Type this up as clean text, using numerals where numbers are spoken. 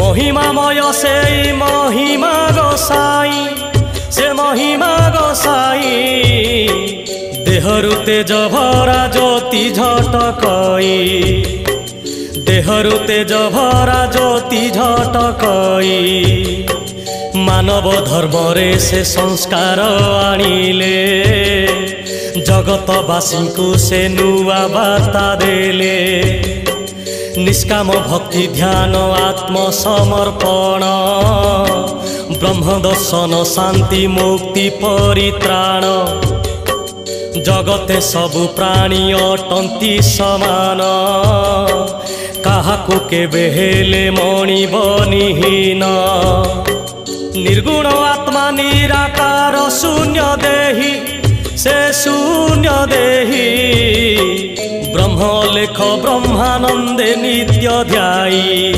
महिमामय से महिमा गोसाई से महिमा गोसाई देहरु तेज भरा ज्योति झटकई देहरु तेज भरा ज्योति झटकई मानव धर्म रे से संस्कार आनिले जगतवासी को से नुआ बार्ता देले निष्काम भक्ति ध्यान आत्मसमर्पण ब्रह्म दर्शन शांति मुक्ति परित्राण जगते सबु प्राणी अटंती समान काहाकु केबे हेले मणिब निहीन निर्गुण आत्मा निराकार शून्य देही से शून्य देही ब्रह्म लेख ब्रह्मानंदे नित्य ध्यायी।